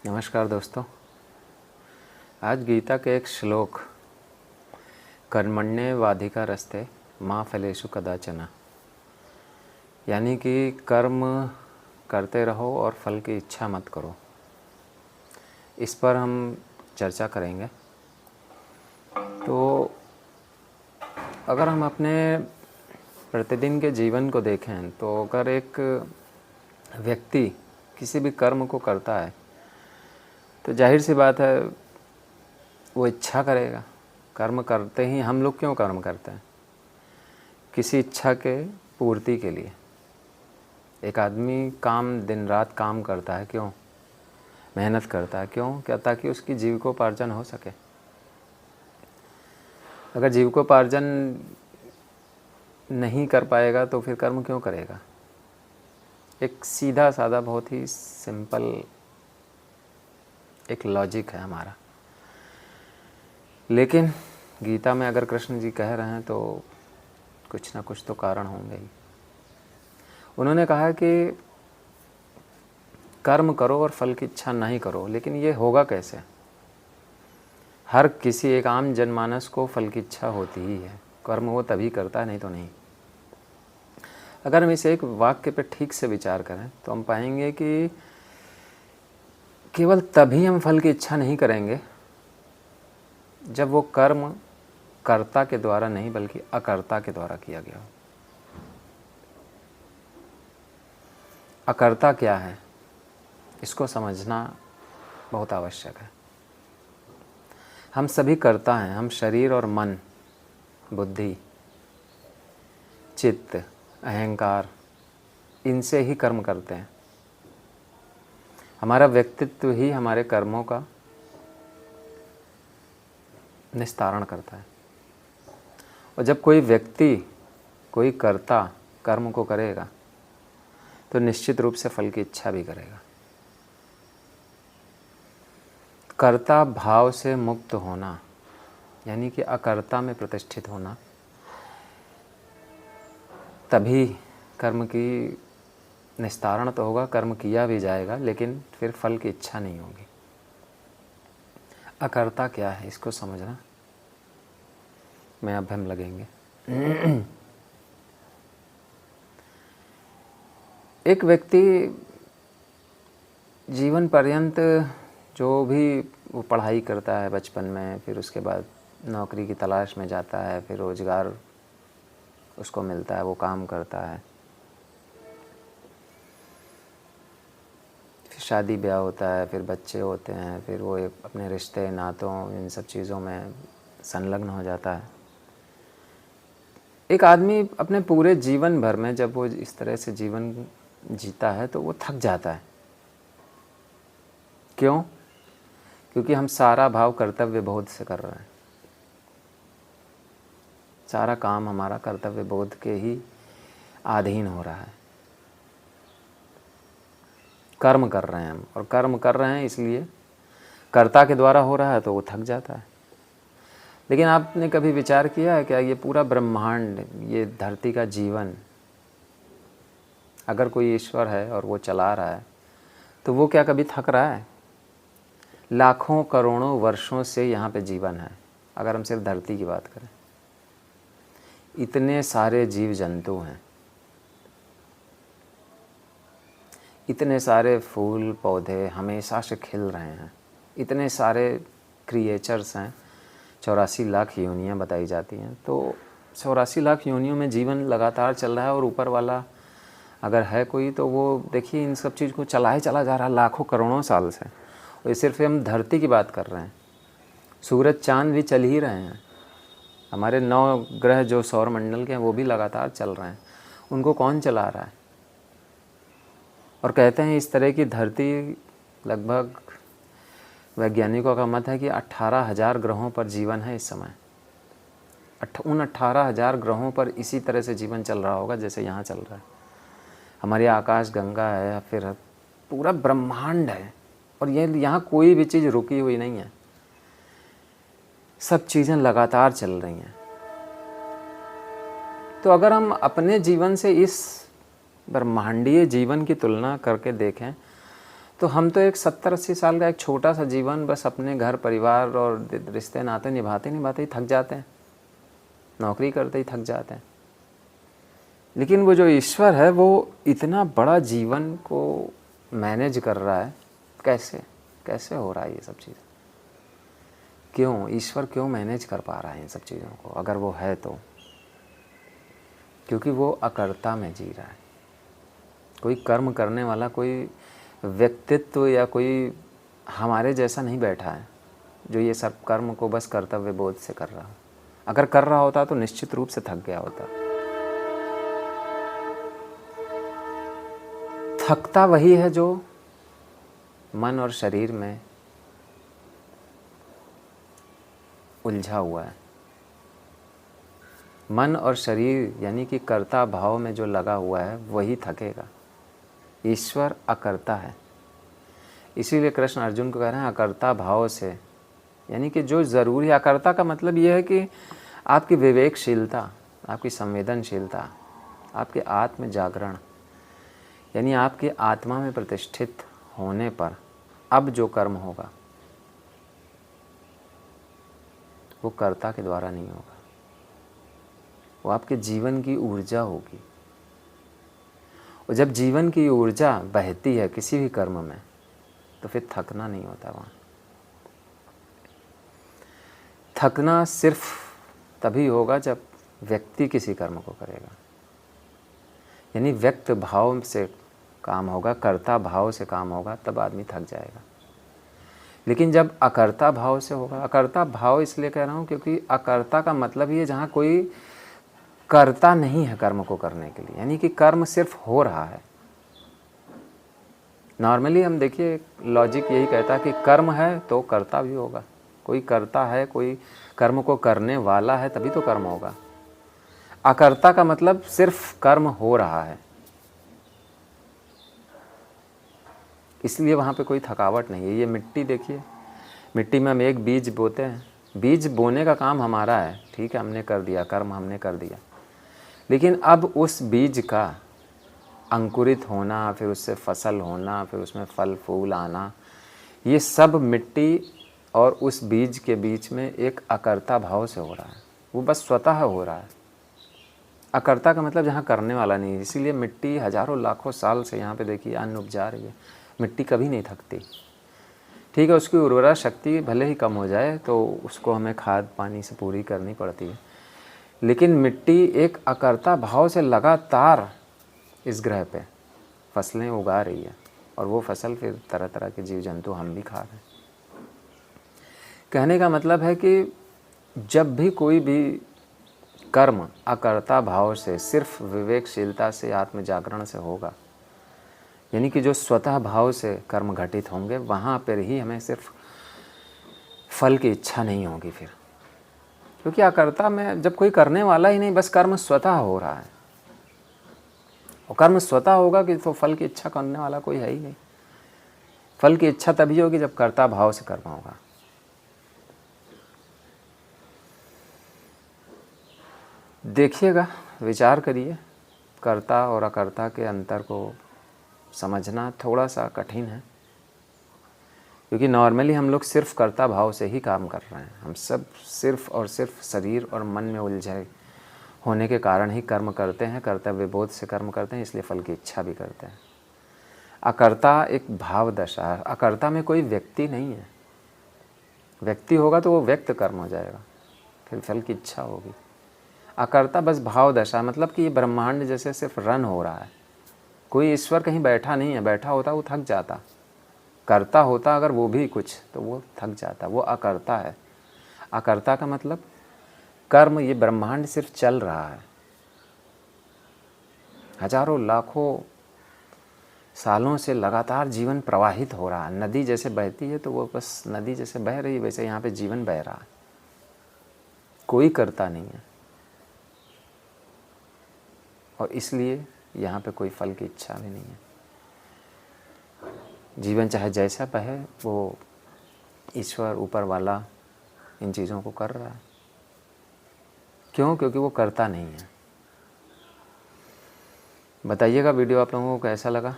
नमस्कार दोस्तों। आज गीता के एक श्लोक कर्मण्येवाधिकारस्ते मा फलेषु कदाचन, यानी कि कर्म करते रहो और फल की इच्छा मत करो, इस पर हम चर्चा करेंगे। तो अगर हम अपने प्रतिदिन के जीवन को देखें तो अगर एक व्यक्ति किसी भी कर्म को करता है तो जाहिर सी बात है वो इच्छा करेगा। कर्म करते ही हम लोग क्यों कर्म करते हैं? किसी इच्छा के पूर्ति के लिए। एक आदमी दिन रात काम करता है, क्यों? मेहनत करता है, क्यों? क्या? ताकि उसकी जीविकोपार्जन हो सके। अगर जीविकोपार्जन नहीं कर पाएगा तो फिर कर्म क्यों करेगा? एक सीधा साधा बहुत ही सिंपल एक लॉजिक है हमारा। लेकिन गीता में अगर कृष्ण जी कह रहे हैं तो कुछ ना कुछ तो कारण होंगे ही। उन्होंने कहा कि कर्म करो और फल की इच्छा नहीं करो, लेकिन ये होगा कैसे? हर किसी एक आम जनमानस को फल की इच्छा होती ही है। कर्म वो तभी करता है, नहीं तो नहीं। अगर हम इस एक वाक्य पे ठीक से विचार करें तो हम पाएंगे कि केवल तभी हम फल की इच्छा नहीं करेंगे जब वो कर्म कर्ता के द्वारा नहीं बल्कि अकर्ता के द्वारा किया गया हो। अकर्ता क्या है, इसको समझना बहुत आवश्यक है। हम सभी कर्ता हैं। हम शरीर और मन, बुद्धि, चित्त, अहंकार, इनसे ही कर्म करते हैं। हमारा व्यक्तित्व ही हमारे कर्मों का निस्तारण करता है। और जब कोई व्यक्ति, कोई कर्ता कर्म को करेगा तो निश्चित रूप से फल की इच्छा भी करेगा। कर्ता भाव से मुक्त होना, यानी कि अकर्ता में प्रतिष्ठित होना, तभी कर्म की निस्तारण तो होगा, कर्म किया भी जाएगा, लेकिन फिर फल की इच्छा नहीं होगी। अकर्ता क्या है, इसको समझना में अब हम लगेंगे। एक व्यक्ति जीवन पर्यंत जो भी वो पढ़ाई करता है बचपन में, फिर उसके बाद नौकरी की तलाश में जाता है, फिर रोजगार उसको मिलता है, वो काम करता है, फिर शादी ब्याह होता है, फिर बच्चे होते हैं, फिर वो अपने रिश्ते नातों इन सब चीज़ों में संलग्न हो जाता है। एक आदमी अपने पूरे जीवन भर में जब वो इस तरह से जीवन जीता है तो वो थक जाता है। क्यों? क्योंकि हम सारा भाव कर्तव्य बोध से कर रहे हैं। सारा काम हमारा कर्तव्य बोध के ही अधीन हो रहा है। कर्म कर रहे हैं हम, और कर्म कर रहे हैं इसलिए कर्ता के द्वारा हो रहा है तो वो थक जाता है। लेकिन आपने कभी विचार किया है क्या, ये पूरा ब्रह्मांड, ये धरती का जीवन, अगर कोई ईश्वर है और वो चला रहा है तो वो क्या कभी थक रहा है? लाखों करोड़ों वर्षों से यहाँ पे जीवन है। अगर हम सिर्फ धरती की बात करें, इतने सारे जीव जंतु हैं, इतने सारे फूल पौधे हमेशा से खिल रहे हैं, इतने सारे क्रिएचर्स हैं। 84 लाख योनियाँ बताई जाती हैं। तो 84 लाख योनियों में जीवन लगातार चल रहा है, और ऊपर वाला अगर है कोई तो वो देखिए इन सब चीज़ को चलाए चला जा रहा है लाखों करोड़ों साल से। और ये सिर्फ हम धरती की बात कर रहे हैं, सूरज चाँद भी चल ही रहे हैं। हमारे 9 ग्रह जो सौरमंडल के हैं वो भी लगातार चल रहे हैं। उनको कौन चला रहा है? और कहते हैं इस तरह की धरती, लगभग वैज्ञानिकों का मत है कि 18,000 ग्रहों पर जीवन है इस समय। उन 18,000 ग्रहों पर इसी तरह से जीवन चल रहा होगा जैसे यहाँ चल रहा है। हमारी आकाश गंगा है, फिर पूरा ब्रह्मांड है, और ये यहाँ कोई भी चीज़ रुकी हुई नहीं है। सब चीज़ें लगातार चल रही हैं। तो अगर हम अपने जीवन से इस ब्रह्मांडीय जीवन की तुलना करके देखें तो हम तो एक 70-80 साल का एक छोटा सा जीवन बस अपने घर परिवार और रिश्ते नाते निभाते निभाते ही थक जाते हैं, नौकरी करते ही थक जाते हैं। लेकिन वो जो ईश्वर है वो इतना बड़ा जीवन को मैनेज कर रहा है, कैसे कैसे हो रहा है ये सब चीज़? क्यों ईश्वर क्यों मैनेज कर पा रहा है इन सब चीज़ों को, अगर वो है तो? क्योंकि वो अकर्ता में जी रहा है। कोई कर्म करने वाला कोई व्यक्तित्व या कोई हमारे जैसा नहीं बैठा है जो ये सब कर्म को बस कर्तव्य बोध से कर रहा हो। अगर कर रहा होता तो निश्चित रूप से थक गया होता। थकता वही है जो मन और शरीर में उलझा हुआ है। मन और शरीर यानी कि कर्ता भाव में जो लगा हुआ है वही थकेगा। ईश्वर अकर्ता है, इसीलिए कृष्ण अर्जुन को कह रहे हैं अकर्ता भाव से, यानी कि जो ज़रूरी है। अकर्ता का मतलब यह है कि आपकी विवेकशीलता, आपकी संवेदनशीलता, आपके आत्म जागरण, यानी आपकी आत्मा में प्रतिष्ठित होने पर अब जो कर्म होगा वो कर्ता के द्वारा नहीं होगा, वो आपके जीवन की ऊर्जा होगी। और जब जीवन की ऊर्जा बहती है किसी भी कर्म में तो फिर थकना नहीं होता वहाँ। थकना सिर्फ तभी होगा जब व्यक्ति किसी कर्म को करेगा, यानी व्यक्त भाव से काम होगा, कर्ता भाव से काम होगा, तब आदमी थक जाएगा। लेकिन जब अकर्ता भाव से होगा, अकर्ता भाव इसलिए कह रहा हूँ क्योंकि अकर्ता का मतलब ये जहाँ कोई कर्ता नहीं है कर्म को करने के लिए, यानी कि कर्म सिर्फ हो रहा है। नॉर्मली हम देखिए लॉजिक यही कहता है कि कर्म है तो कर्ता भी होगा, कोई कर्ता है, कोई कर्म को करने वाला है तभी तो कर्म होगा। अकर्ता का मतलब सिर्फ कर्म हो रहा है, इसलिए वहाँ पे कोई थकावट नहीं है। ये मिट्टी देखिए, मिट्टी में हम एक बीज बोते हैं, बीज बोने का काम हमारा है, ठीक है, हमने कर दिया, कर्म हमने कर दिया। लेकिन अब उस बीज का अंकुरित होना, फिर उससे फसल होना, फिर उसमें फल फूल आना, ये सब मिट्टी और उस बीज के बीच में एक अकर्ता भाव से हो रहा है। वो बस स्वतः हो रहा है। अकर्ता का मतलब जहाँ करने वाला नहीं है। इसीलिए मिट्टी हजारों लाखों साल से यहाँ पे देखिए अन्न उपजा रही है, मिट्टी कभी नहीं थकती। ठीक है, उसकी उर्वरा शक्ति भले ही कम हो जाए तो उसको हमें खाद पानी से पूरी करनी पड़ती है, लेकिन मिट्टी एक अकर्ता भाव से लगातार इस ग्रह पे फसलें उगा रही है, और वो फसल फिर तरह तरह के जीव जंतु हम भी खा रहे हैं। कहने का मतलब है कि जब भी कोई भी कर्म अकर्ता भाव से, सिर्फ विवेकशीलता से, आत्म जागरण से होगा, यानी कि जो स्वतः भाव से कर्म घटित होंगे, वहाँ पर ही हमें सिर्फ फल की इच्छा नहीं होगी फिर। क्योंकि अकर्ता में जब कोई करने वाला ही नहीं, बस कर्म स्वतः हो रहा है, और कर्म स्वतः होगा कि तो फल की इच्छा करने वाला कोई है ही नहीं। फल की इच्छा तभी होगी जब कर्ता भाव से कर्म होगा। देखिएगा, विचार करिए, कर्ता और अकर्ता के अंतर को समझना थोड़ा सा कठिन है, क्योंकि नॉर्मली हम लोग सिर्फ कर्ता भाव से ही काम कर रहे हैं। हम सब सिर्फ और सिर्फ शरीर और मन में उलझे होने के कारण ही कर्म करते हैं, कर्तव्य बोध से कर्म करते हैं, इसलिए फल की इच्छा भी करते हैं। अकर्ता एक भाव दशा है, अकर्ता में कोई व्यक्ति नहीं है। व्यक्ति होगा तो वो व्यक्त कर्म हो जाएगा, फिर फल की इच्छा होगी। अकर्ता बस भाव दशा, मतलब कि ये ब्रह्मांड जैसे सिर्फ रन हो रहा है, कोई ईश्वर कहीं बैठा नहीं है। बैठा होता वो थक जाता, करता होता अगर वो भी कुछ तो वो थक जाता। वो अकर्ता है। अकर्ता का मतलब कर्म, ये ब्रह्मांड सिर्फ चल रहा है, हजारों लाखों सालों से लगातार जीवन प्रवाहित हो रहा है। नदी जैसे बहती है तो वो बस नदी जैसे बह रही है, वैसे यहाँ पे जीवन बह रहा है, कोई करता नहीं है। और इसलिए यहाँ पे कोई फल की इच्छा भी नहीं है। जीवन चाहे जैसा बहे, वो ईश्वर ऊपर वाला इन चीज़ों को कर रहा है। क्यों? क्योंकि वो करता नहीं है। बताइएगा वीडियो आप लोगों को कैसा लगा।